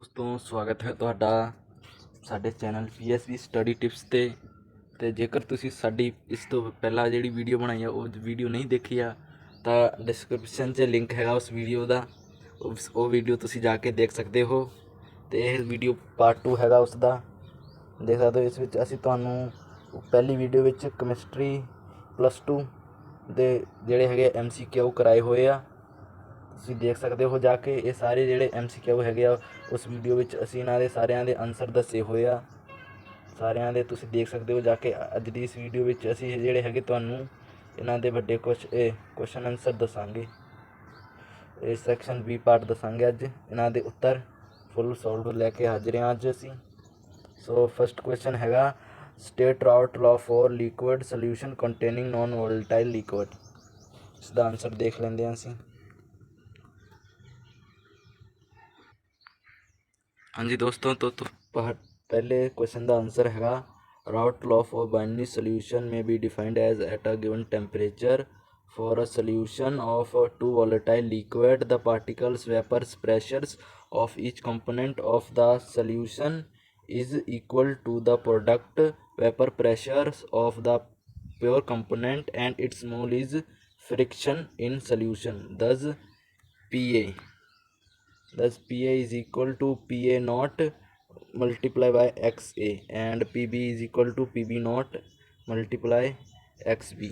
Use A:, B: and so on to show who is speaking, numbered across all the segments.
A: ਦੋਸਤੋ ਸਵਾਗਤ ਹੈ ਤੁਹਾਡਾ ਸਾਡੇ ਚੈਨਲ PSB ਸਟੱਡੀ ਟਿਪਸ ਤੇ ਜੇਕਰ ਤੁਸੀਂ ਸਾਡੀ ਇਸ ਤੋਂ ਪਹਿਲਾਂ ਜਿਹੜੀ ਵੀਡੀਓ ਬਣਾਈ ਆ ਉਹ ਵੀਡੀਓ ਨਹੀਂ ਦੇਖੀ ਆ ਤਾਂ ਡਿਸਕ੍ਰਿਪਸ਼ਨ 'ਚ ਲਿੰਕ ਹੈਗਾ ਉਸ ਵੀਡੀਓ ਦਾ। ਉਹ ਵੀਡੀਓ ਤੁਸੀਂ ਜਾ ਕੇ ਦੇਖ ਸਕਦੇ ਹੋ। ਤੇ ਇਹ ਵੀਡੀਓ ਪਾਰਟ 2 ਹੈਗਾ ਉਸ ਦਾ, ਦੇਖ ਸਕਦੇ ਹੋ। ਇਸ ਵਿੱਚ ਅਸੀਂ ਤੁਹਾਨੂੰ ਪਹਿਲੀ ਵੀਡੀਓ ਵਿੱਚ ਕੈਮਿਸਟਰੀ +2 ਦੇ ਜਿਹੜੇ ਹੈਗੇ MCQ ਕਰਾਏ ਹੋਏ ਆ, ਤੁਸੀਂ ਦੇਖ ਸਕਦੇ ਹੋ ਜਾ ਕੇ। ਇਹ ਸਾਰੇ ਜਿਹੜੇ MCQ ਹੈਗੇ ਆ ਉਸ ਵੀਡੀਓ ਵਿੱਚ ਅਸੀਂ ਇਹਨਾਂ ਦੇ ਸਾਰਿਆਂ ਦੇ ਆਨਸਰ ਦੱਸੇ ਹੋਏ ਆ, ਸਾਰਿਆਂ ਦੇ ਤੁਸੀਂ ਦੇਖ ਸਕਦੇ ਹੋ ਜਾ ਕੇ। ਅੱਜ ਦੀ ਇਸ ਵੀਡੀਓ ਵਿੱਚ ਅਸੀਂ ਜਿਹੜੇ ਹੈਗੇ ਤੁਹਾਨੂੰ ਇਹਨਾਂ ਦੇ ਵੱਡੇ ਕੁਐਸਚਨ ਆਨਸਰ ਦੱਸਾਂਗੇ। ਇਹ ਸੈਕਸ਼ਨ B ਪਾਰਟ ਦੱਸਾਂਗੇ ਅੱਜ। ਇਹਨਾਂ ਦੇ ਉੱਤਰ ਫੁੱਲ ਸੋਲਵ ਲੈ ਕੇ ਹਾਜ਼ਰ ਹਾਂ ਅੱਜ ਅਸੀਂ। ਸੋ ਫਸਟ ਕੁਐਸਚਨ ਹੈਗਾ, state Raoult law for liquid solution containing non volatile liquid. ਇਸ ਦਾ ਆਨਸਰ ਦੇਖ ਲੈਂਦੇ ਹਾਂ ਅਸੀਂ। ਹਾਂਜੀ ਦੋਸਤੋ, तो पहले क्वेश्चन का आंसर है Raoult law for binary solution में be defined as at a given temperature for a solution of two volatile liquid the particles vapours pressures of each component of the solution is equal to the product vapour pressures of the pure component and its mole is fraction in solution. thus PA is equal to PA naught multiply by XA and PB is equal to PB naught multiply XB।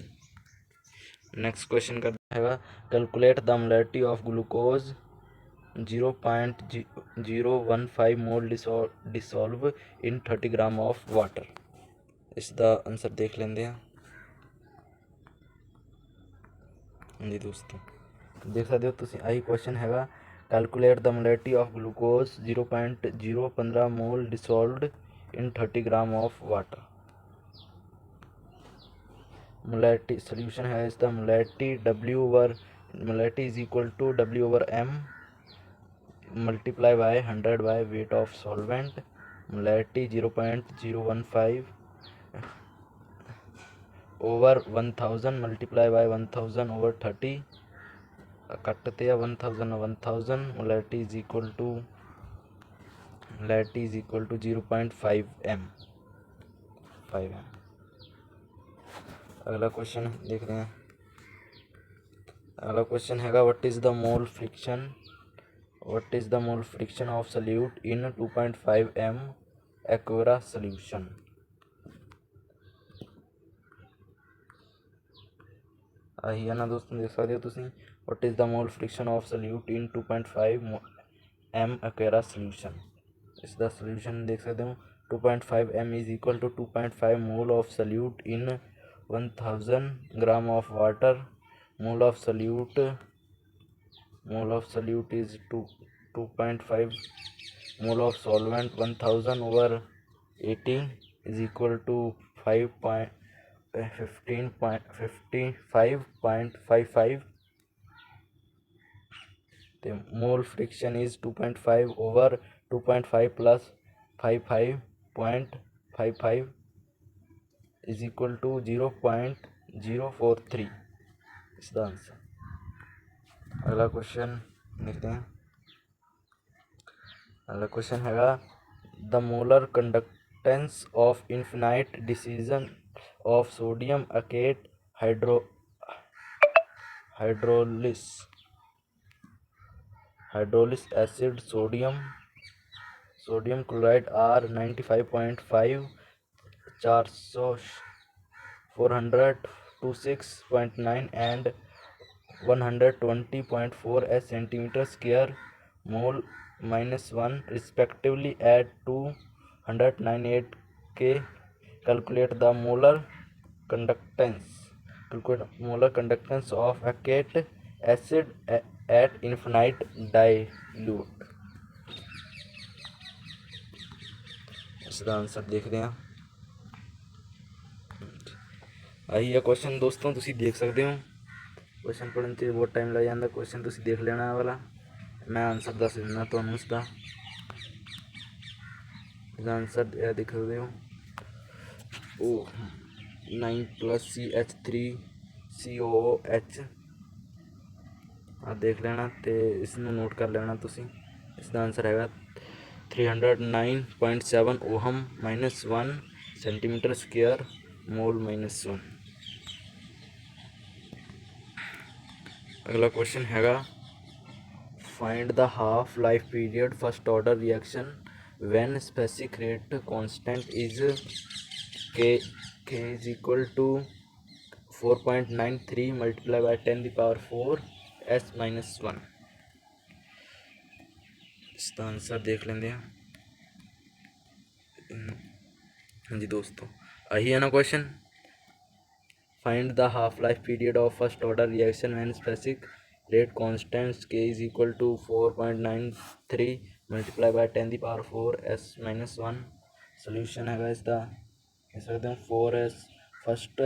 A: Next question करते हैं, calculate the molarity of glucose 0.015 mole dissolve in 30 gram of water. इसका answer देख लेंगे हैं। हाँ जी दोस्तों, देख सकते हो तुम, यही क्वेश्चन है, calculate the molarity of glucose 0.015 mole dissolved in 30 gram of water. Molarity solution है इसका, molarity is equal to W/M multiply by 100 by weight of solvent. Molarity 0.015 over 1000 multiply by 1000 over 30 कटते हैं 1000 molarity is equal to 0.5 m। अगला question देख रहे हैं। अगला question है, what is the mole fraction of solute in 2.5 m aqua solution. आही है ना दोस्तों, देख सकते हो तुम, what is the mole fraction of solute in 2.5 m aqua solution. इसका सोल्यूशन देख सकते हो, 2.5 m is equal to 2.5 mole of solute in 1000 gram of water. Mole of solute is 2.5 mole of solvent 1000 over 80 is equal to 55.55। तो mole fraction is 2.5 over 2.5 plus 55.55 is equal to 0.043। इसका answer. अगला question देखते हैं। अगला question है, the molar conductance of infinite dilution of sodium acetate hydrochloric acid sodium chloride are 95.5 426.9 and 120.4 as centimeter square mole -1 respectively at 298 K। calculate the molar conductance of acetic acid at infinite dilute। इसका answer देखते हैं। ਆਹੀ ਹੈ question दोस्तों, ਤੁਸੀਂ देख सकते हो। क्वेश्चन पढ़ने से बहुत टाइम लग जाता, क्वेश्चन तुम देख लेना वाला, मैं आंसर दस देना तुम्हें उसका। इसका आंसर देख सकते हो, ओ 9 + CH3COOH। देख लेना तो इसमें नोट कर लेना तुम। इसका आंसर है 309.7 ओहम -1 सेंटीमीटर स्क्वायर मोल -1। अगला क्वेश्चन हैगा find the half life period first order reaction when specific rate constant is K is equal to 4.93 multiply by 10⁴ s -1। इसका आंसर देख लेंगे। हाँ जी दोस्तों, यही है ना question. Find the half life period of first order reaction when specific rate constant K is equal to 4.93 multiply by 10⁴ s -1। Solution है इसका कह सकते हैं 4s first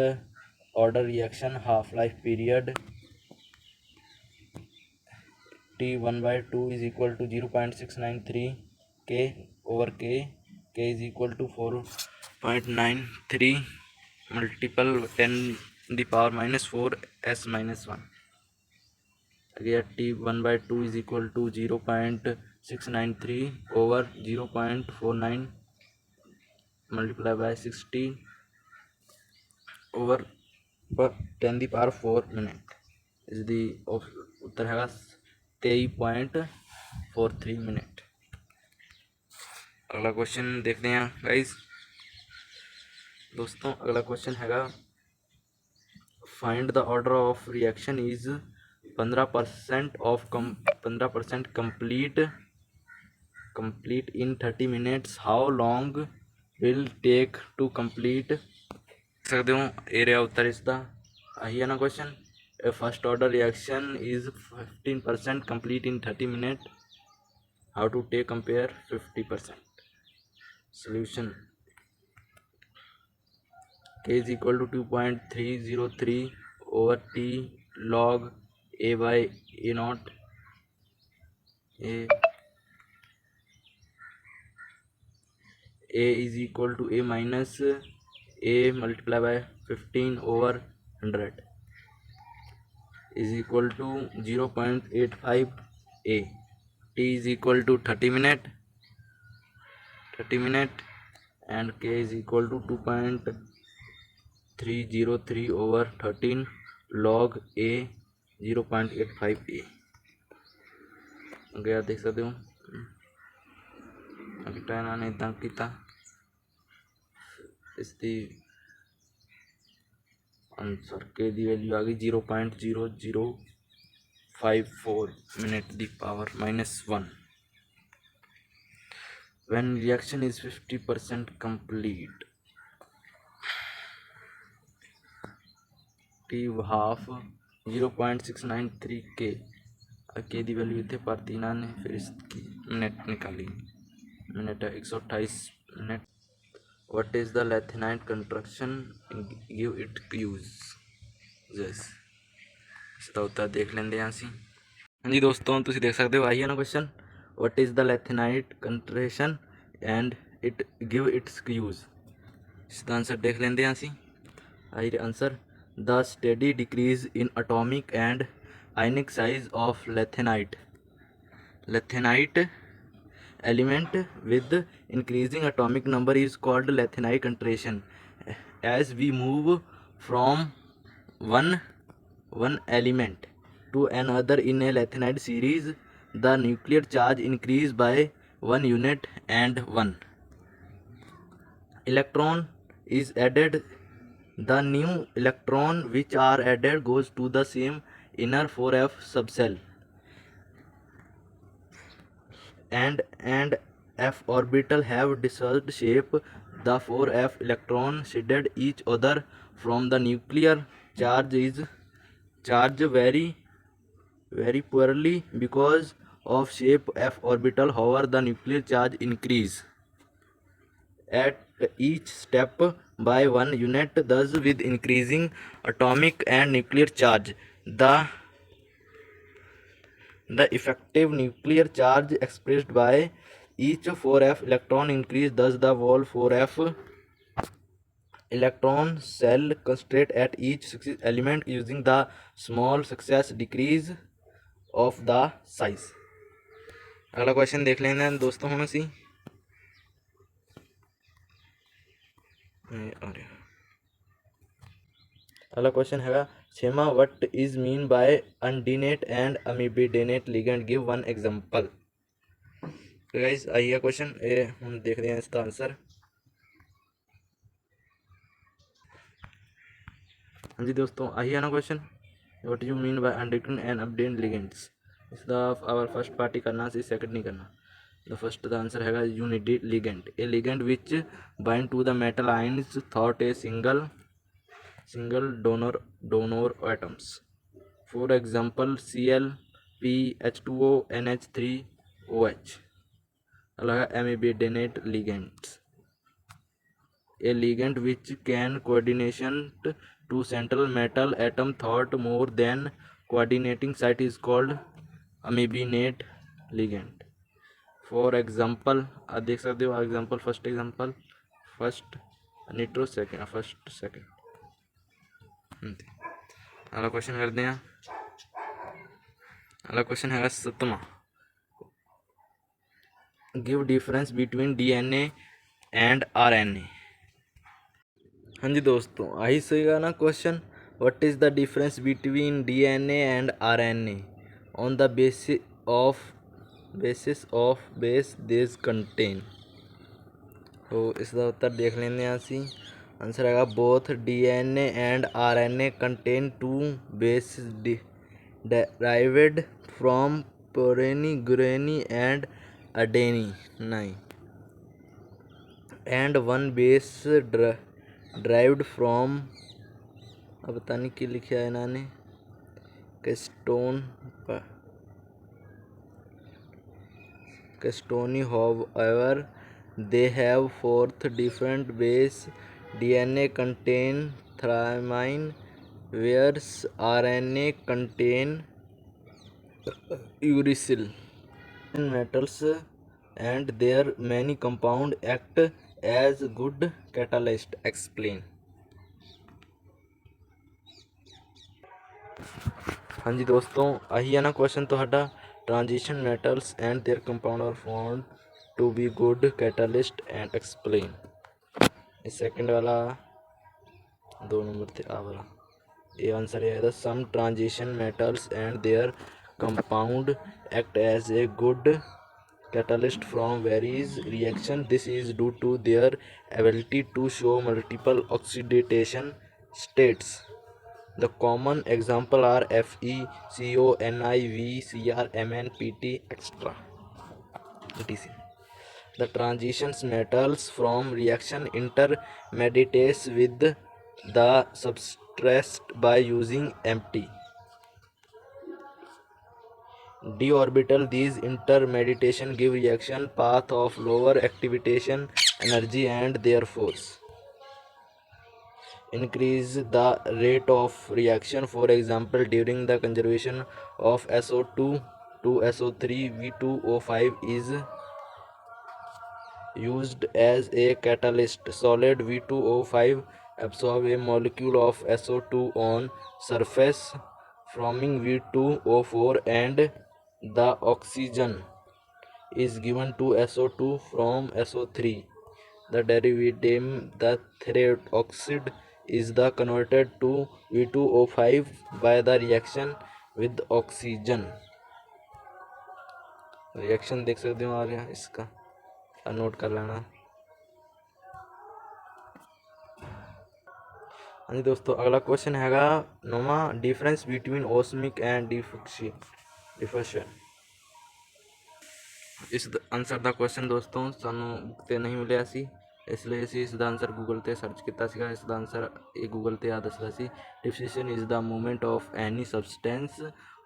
A: order reaction half life period T1/2 is equal to 0.693 k is equal to 4.93 multiple 10⁻⁴ s -1। Again T1/2 is equal to 0.693 over 0.49 multiply by 60 over 10⁴ minute is the उत्तर है 23.43 minute. अगला question देखते हैं guys दोस्तों। अगला question हैगा find the order of reaction is 15% complete in 30 minutes how long will take to complete सकते हो एरिया उत्तर इसका यही है ना question. First order reaction is 15% complete in 30 minute how to take compare 50%। Solution k is equal to 2.303 over t log a by a naught a is equal to a minus a multiply by 15 over 100 is equal to 0.85 a। t is equal to 30 minute and k is equal to 2.303 over 13 log a 0.85 a। गया देख सकते हो अभी time आने इतना किया इसकी answer के दी वैल्यू आ गई 0.0054 minute the power -1 when reaction is 50% complete t half 0.693 के दी वैल्यू इतने पर तीन ने फिर इसकी मिनट निकाली minute 128 minute. What is the lanthanide contraction give it use इसका उत्तर देख लेंगे ਅਸੀਂ। हाँ जी दोस्तों तुम देख सकते हो आई है ना question what is the lanthanide contraction and it give its use. इसका आंसर देख लेंगे ਅਸੀਂ। आई answer the steady decrease in atomic and ionic size of lanthanide element with increasing atomic number is called lanthanide concentration. As we move from one element to another in a lanthanide series, the nuclear charge increase by 1 unit and 1 electron is added. The new electron which are added goes to the same inner 4f subcell and f orbital have dissolved shape. The 4f electron shielded each other from the nuclear charge very poorly because of shape f orbital. However, the nuclear charge increase at each step by 1 unit, thus with increasing atomic and nuclear charge the effective nuclear charge expressed by each 4f electron increase. Thus the whole 4f electron cell concentrate at each element using the small success decrease of the size। अगला question देख लेना दोस्तों हम ਅਸੀਂ। आ रहा अगला question है छेमा what is mean by unidentate and ambidentate ligand give one example. तो गाइस आइए क्वेश्चन ये हम देख रहे हैं इसका आंसर। हाँ जी दोस्तों आइए ना question what you mean by unidentate and ambidentate ligands. इसका आवर फर्स्ट पार्टी करना सी सेकंड नहीं करना। द फर्स्ट द आंसर है unidentate ligand a ligand which bind to the metal ions through a single donor atoms. For example, Cl, P, H2O, NH3OH. Amibidenate ligands. A ligand which can coordination to central metal atom thought more than coordinating site is called amibinate ligand. For example, देख सकते हो example first nitro second first second. अगला question करते हैं। अगला question है 7वां give difference between DNA and RNA. हाँ जी दोस्तों आई सही ना question what is the difference between DNA and RNA on the basis of base this content. तो इसका उत्तर देख लेंगे असी। आंसर है both DNA and RNA contain two base derived from guarani and adenine and one base derived from अब पता नहीं क्या लिखा है इन्होंने Castoni. However, they have fourth different base. DNA contain thymine, whereas RNA contain uracil. Metals and their many compound act as good catalyst. Explain. हाँ जी दोस्तों आही है ना क्वेश्चन तुहाडा transition metals and their compound are found to be good catalyst and explain. इस second वाला 2 number थे आ वाला ये आंसर है some transition metals and their compound act as a good catalyst from various reaction. This is due to their ability to show multiple oxidation states. The common example are Fe, Co, Ni, V, Cr, Mn, Pt, etc. The transitions metals from reaction intermediates with the substrate by using empty d orbital. These intermediation give reaction path of lower activation energy and therefore increase the rate of reaction. For example, during the conservation of SO2 to SO3, V2O5 is used as a catalyst. Solid V2O5 absorb a molecule of SO2 on surface, forming V2O4, and the oxygen is given to SO2 from SO3. The derivative, the third oxide, is the converted to V2O5 by the reaction with oxygen. Reaction देख सकते हो आ रहा है इसका note कर लेना। हाँ जी दोस्तों अगला क्वेश्चन हैगा 9वां डिफरेंस बिटवीन ओस्मिक एंड डिफ्यूजन। इस आंसर ਦਾ क्वेश्चन दोस्तों ਸਾਨੂੰ ਤੇ ਨਹੀਂ ਮਿਲਿਆ ਸੀ इसलिए ਅਸੀਂ ਇਸ ਦਾ ਆਨਸਰ ਗੂਗਲ ਤੇ ਸਰਚ ਕੀਤਾ ਸੀਗਾ। ਇਸ ਦਾ ਆਨਸਰ ਇਹ ਗੂਗਲ ਤੇ ਆ ਦੱਸਦਾ ਸੀ diffusion is the movement of any substance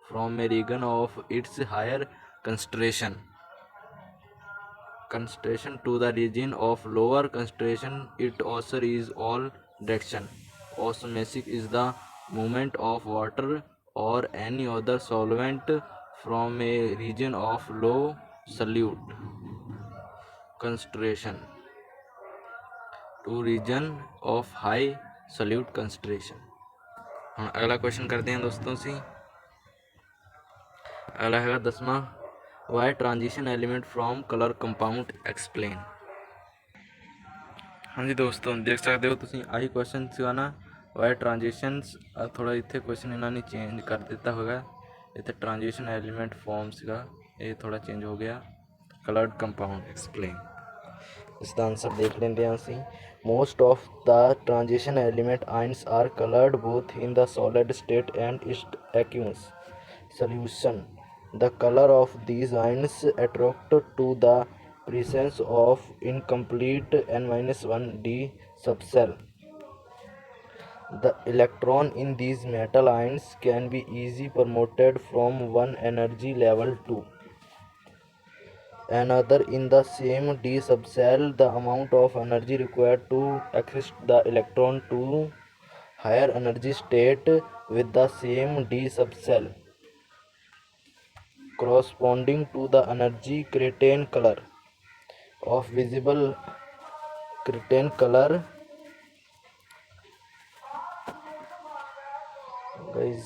A: from a region of its higher concentration to the region of lower concentration. It also is all direction. Osmosis is the movement of water or any other solvent from a region of low solute concentration to region of high solute concentration. हम अगला question करते हैं दोस्तों से। अगला है 10वां why transition element from colour compound explain. हाँ जी दोस्तों, देख सकते हो तुसीं आही क्वेश्चन सीगा ना वायर ट्रांजिशंस। थोड़ा इत्थे क्वेश्चन इन्होंने चेंज कर दिता होगा। इत्थे ट्रांजिशन एलिमेंट फॉर्म सीगा, ये थोड़ा चेंज हो गया। कलर्ड कंपाउंड एक्सप्लेन, इसका आंसर देख लेंगे हैं असीं। Most of the transition element ions are coloured both in the solid state and it aqueous solution. The color of these ions attract to the presence of incomplete n-1d subcell. The electron in these metal ions can be easily promoted from one energy level to another in the same d subcell. The amount of energy required to access the electron to higher energy state with the same d subcell corresponding to the energy creatine color of visible creatine color guys।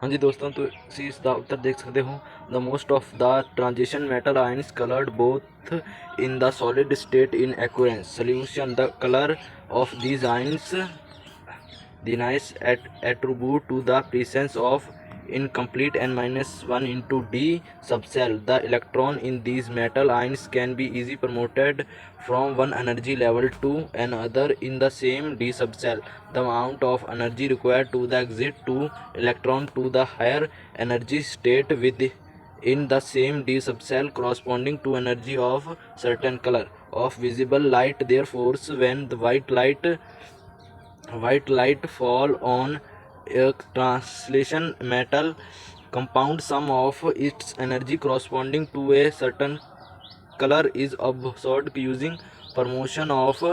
A: हाँ जी दोस्तों, तो इसी इसका उत्तर देख सकते हो। The most of the transition metal ions coloured both in the solid state in aqueous solution. The colour of these ions denies attribute to the presence of incomplete n-1 into d subcell. The electron in these metal ions can be easily promoted from one energy level to another in the same d subcell. The amount of energy required to the exit to electron to the higher energy state within the same d subcell corresponding to energy of certain color of visible light. Therefore, when the white light fall on a translation metal compound, some of its energy corresponding to a certain color is absorbed using promotion of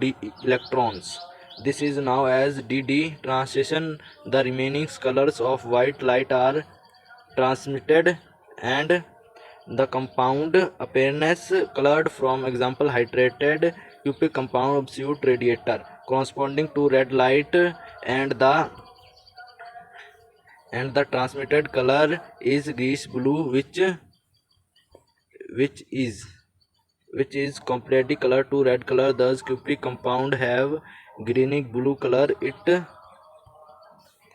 A: d electrons. This is now as dd translation. The remaining colors of white light are transmitted and the compound appearance colored. From example, hydrated cupric compound absolute radiator corresponding to red light, and the transmitted color is grease blue, which is completely colored to red color. Thus cupric compound have greenish blue color.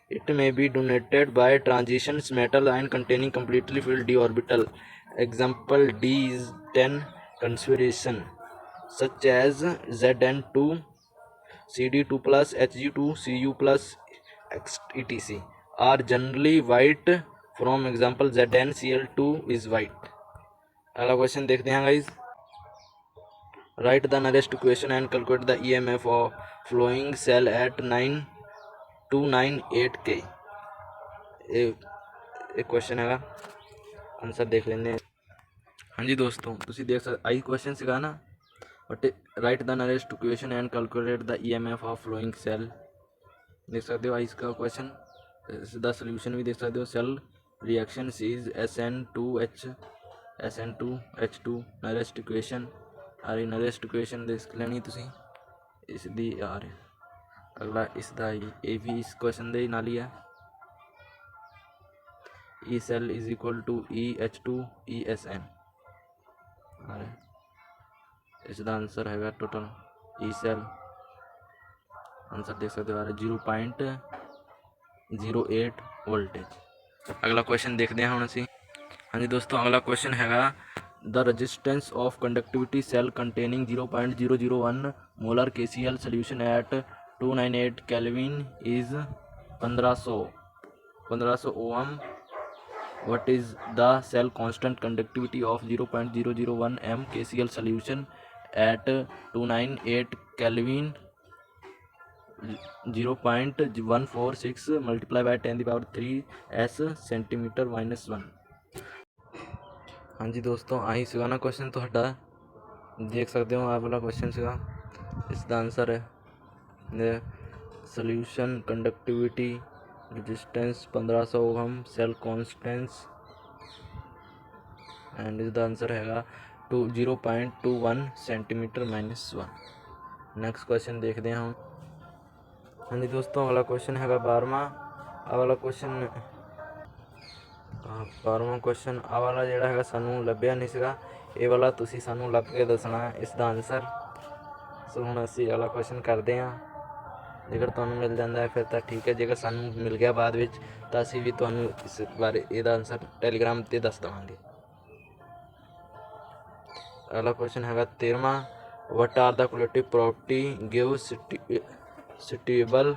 A: It may be denoted by transitions metal ion containing completely filled d orbital. Example, d is 10 configuration such as Zn2, Cd2 plus, Hg2, Cu plus, etc. are generally white. From example, ZnCl2 is white। अगला question देखते हैं guys. Right the nearest equation and calculate the EMF of flowing cell at 9298 K। एक question हैगा, answer देख लेंगे। हाँ जी दोस्तों, तुसी देख सकते आई क्वेश्चन सीगा ना, but right the nearest equation and calculate the EMF of flowing cell। देख सकते हो आई इसका क्वेश्चन, इसका सोल्यूशन भी देख सकते हो। Cell reaction is SN2H2 nearest equation आ रही, nearest equation देख लेनी तुसी इसदी आ रही। अगला इसका ये भी इस क्वेश्चन दे नाल ही है। E cell is equal to EH2 ESN आ रहा। इसका आंसर हैगा टोटल E cell, आंसर देख सकते हो आ रहा 0.08 वोल्टेज। अगला क्वेश्चन देखते हैं हम असी। हाँ जी दोस्तों, अगला क्वेश्चन हैगा the resistance of conductivity cell containing 0.001 molar KCl सोल्यूशन at 298 kelvin is 1500 ohm. What is the cell constant conductivity of 0.001 m KCl solution at 298 Kelvin? 0.146 multiplied by 10 the power 3 s centimetre -1। हाँ जी दोस्तों, आही सीगा ना question तुहाडा, देख सकते हो आप वाला क्वेश्चन सीगा। इसका आंसर है solution conductivity resistance 1500 ohm, cell constants and इसका आंसर हैगा 0.21 सेंटीमीटर -1। नेक्स्ट क्वेश्चन देखते हैं हम। हाँ जी दोस्तों, अगला क्वेश्चन हैगा 12वां। अगला क्वेश्चन आ वाला जिहड़ा हैगा सानू लभ्या नहीं सीगा, ये वाला तुसी सानू लभ के दसना है इसका आंसर। सो हुण असीं अगला क्वेश्चन करते हैं। जेकर तुहानूं मिल जाता है फिर तो ठीक है, जेकर सानूं मिल गया बाद विच तो असीं भी तुहानूं इस बारे इहदा आंसर टैलीग्राम ते दस देवांगे। अगला क्वेश्चन हैगा 13वां, what are the colligative property give suitable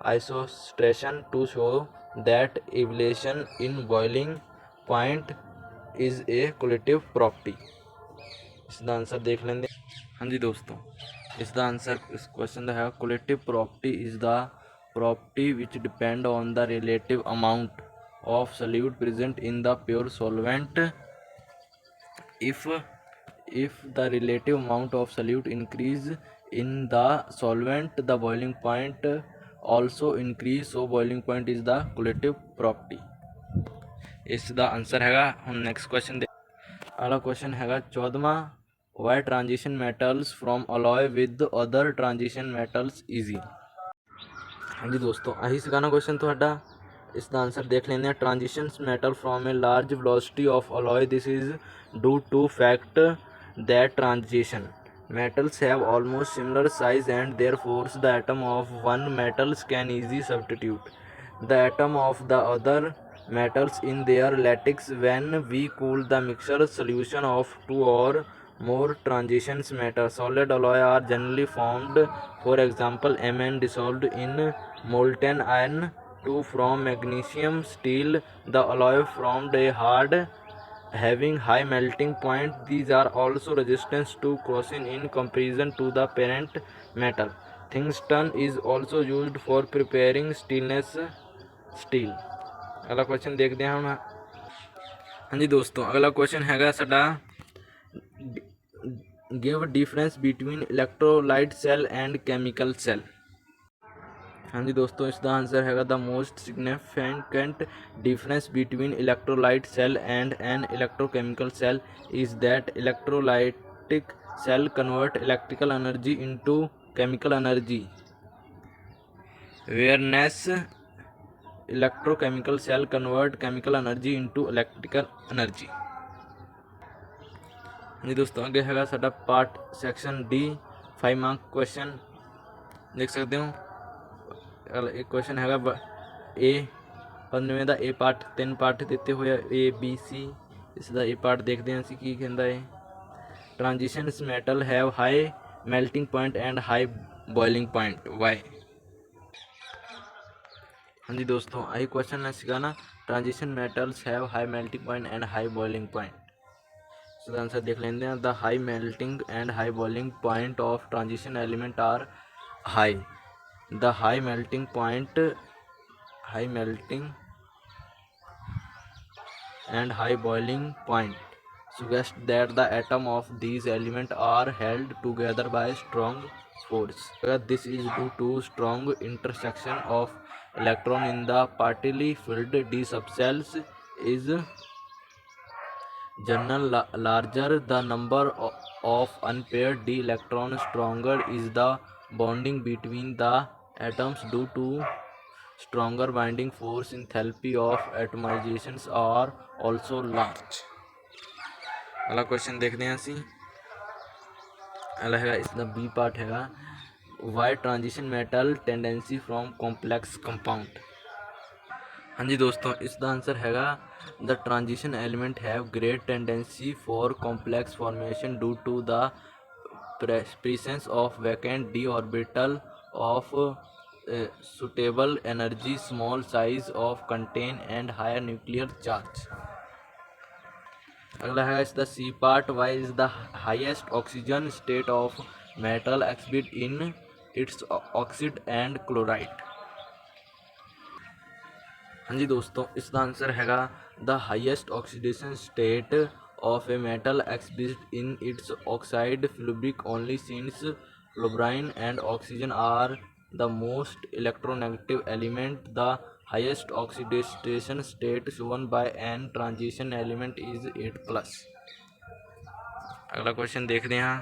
A: isolation to show that evolution in boiling point is a collative property। इसका आंसर देख लेंगे। हाँ जी दोस्तों, इसका आंसर इस क्वेश्चन का है colligative property is the property which depend on the relative amount of solute present in the pure solvent. if the relative amount of solute increase in the solvent the boiling point also increase, so boiling point is the collative property। इसका answer हैगा। हम next question अगला question हैगा 14वां, why transition metals from alloy with other transition metals easy. हाँ जी दोस्तों, आही सिखाना क्वेश्चन थोड़ा। इसका आंसर देख लेंगे। Transition metal from a large velocity of alloy, this is due to fact that transition metals have almost similar size and therefore the atom of one metals can easily substitute the atom of the other metals in their lattice when we cool the mixture solution of two or more transitions metal solid alloy are generally formed, for example Mn dissolved in molten iron, 2 from magnesium steel, the alloy formed a hard having high melting point. These are also resistant to corrosion in comparison to the parent metal. Tungsten is also used for preparing stainless steel। अगला question देखते हैं हम। हाँ जी दोस्तों, अगला question हैगा साडा give difference between electrolyte cell and chemical cell. हाँ जी दोस्तों, इसका आंसर हैगा the most significant difference between electrolyte cell and an electrochemical cell is that electrolytic cell convert electrical energy into chemical energy, whereas electrochemical cell convert chemical energy into electrical energy. हाँ जी दोस्तों, आगे हैगा साडा part section D 5 mark question देख सकते हो। एक क्वेश्चन हैगा ए 15वें ਦਾ ए पार्ट 3 पार्ट ਦਿੱਤੇ ਹੋਏ ए बी सी। ਇਸ ਦਾ ए पार्ट देखते हैं ਅਸੀਂ ਕੀ ਕਹਿੰਦਾ ਹੈ। Transitions metal have high melting point and high boiling point, why. हाँ जी दोस्तों, यही क्वेश्चन है सीखा ना। Transition metals have high melting point and high boiling point. इसका आंसर देख लेते हैं। The high melting and high boiling point of transition element are high. The high melting and high boiling point suggest that the atoms of these elements are held together by strong force. This is due to strong intersection of electron in the partly filled d subcells is general larger the number of unpaired d electrons, stronger is the bonding between the atoms due to stronger binding force, enthalpy of atomizations are also large। अगला question देखते हैं ਅਸੀਂ। अगला है इसका B part हैगा why transition metal tendency from complex compound. हाँ जी दोस्तों, इसका आंसर हैगा the transition element have great tendency for complex formation due to the presence of vacant d orbital of suitable energy, small size of contain and higher nuclear charge। अगला है इसका C part why is the highest oxygen state of metal exhibit in its oxide and chloride. हाँ जी दोस्तों, इसका answer हैगा the highest oxidation state of a metal exhibits in its oxide flubric only since fluorine and oxygen are the most electronegative element. The highest oxidation state shown by an transition element is 8+। अगला question देखते हैं।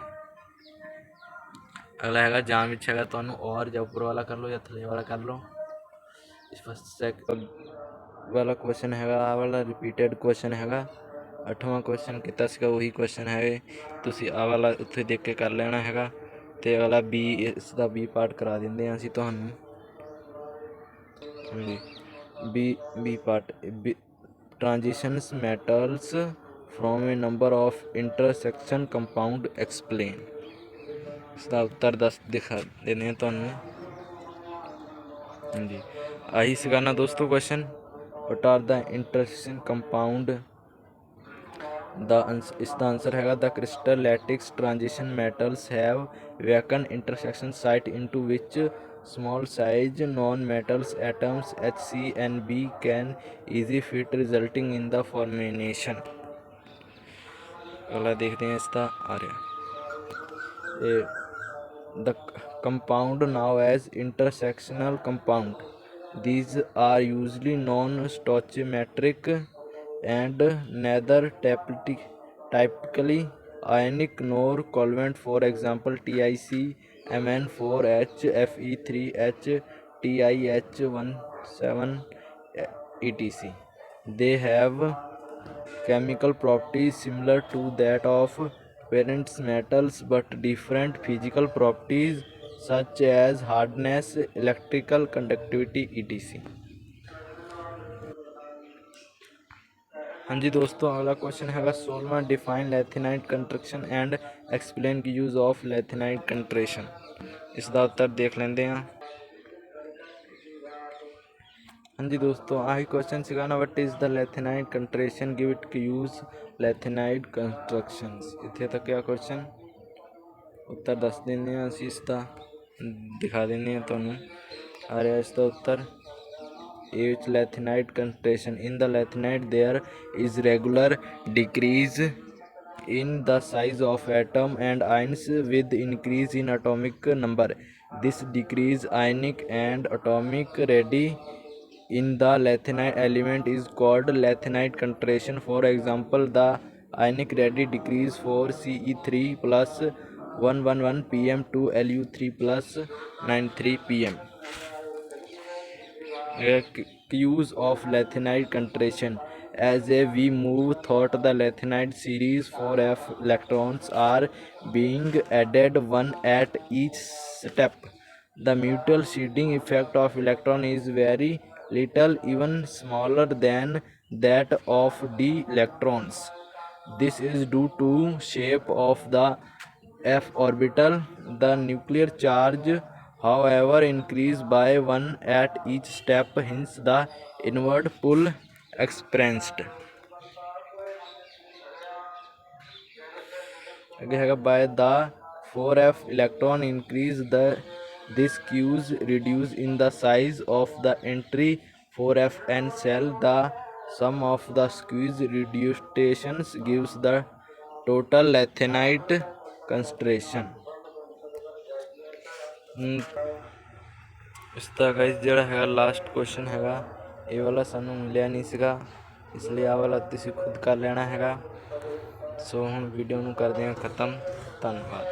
A: अगला हैगा जाम विच हैगा तुहानूं और या उपर वाला कर लो या थले वाला कर लो। इस वाला क्वेश्चन हैगा वाला रिपीटेड क्वेश्चन हैगा। 8वां क्वेश्चन किता सीगा वही क्वेश्चन है, तुसी आ वाला उत्थे देख के कर लेना हैगा। ਤੇ ਅਗਲਾ ਬੀ, ਇਸ ਦਾ ਬੀ ਪਾਰਟ ਕਰਾ ਦਿੰਦੇ ਹਾਂ ਅਸੀਂ ਤੁਹਾਨੂੰ। ਹਾਂਜੀ, B part, transitions metals from a number of intersection compound explain। इसका उत्तर दिखा देने हैं ਤੁਹਾਨੂੰ। ਹਾਂਜੀ, ਆਹੀ ਸੀਗਾ ਨਾ ਦੋਸਤੋ question. what are the intersection compound? इसका आंसर है the crystal lattice transition metals have vacant intersection site into which small size non-metals atoms Hc and B can easily fit resulting in the formation। अगला देखते हैं इसका आ रहा the compound now as intersectional compound। These are usually non-stoichiometric and neither typically ionic nor covalent, for example TiC Mn4H Fe3H TiH17 etc. They have chemical properties similar to that of parent metals but different physical properties such as hardness, electrical conductivity etc। हाँ जी दोस्तों, अगला question है सोलवा define लैथिनाइट construction and explain की use of लैथिनाइट कंट्रेशन। इसका उत्तर देख लेंगे हैं। हाँ जी दोस्तों, आही क्वेश्चन सीगा ना, what is the lanthanide contraction, give it key use lanthanide contractions. इतने तक क्या क्वेश्चन, उत्तर दस देने हैं असीं, इसका दिखा देने हैं तुहानूं। आ रहा इसका उत्तर H lanthanide concentration। In the lanthanide there is regular decrease in the size of atom and ions with increase in atomic number। This decrease ionic and atomic radii in the lanthanide element is called lanthanide concentration। For example, the ionic radii decrease for Ce3 plus 111 pm to Lu3 plus 93 pm। use of lanthanide concentration as we move through the lanthanide series 4f electrons are being added one at each step। The mutual shedding effect of electron is very little, even smaller than that of d electrons। This is due to shape of the f orbital। The nuclear charge however increase by one at each step, hence the inward pull experienced। आगे है by the 4f electron increase this cues reduce in the size of the entry 4fn cell। The sum of the squeeze reductions gives the total lanthanide concentration। इसका guys ਜਿਹੜਾ ਹੈਗਾ last question ਹੈਗਾ, ਇਹ ਵਾਲਾ ਸਾਨੂੰ ਮਿਲਿਆ ਨਹੀਂ ਸੀਗਾ, ਇਸ ਲਈ ਆਹ ਵਾਲਾ ਤੁਸੀਂ ਖੁਦ ਕਰ ਲੈਣਾ ਹੈਗਾ। ਸੋ ਹੁਣ ਵੀਡੀਓ ਨੂੰ ਕਰਦੇ ਹਾਂ ਖਤਮ। ਧੰਨਵਾਦ।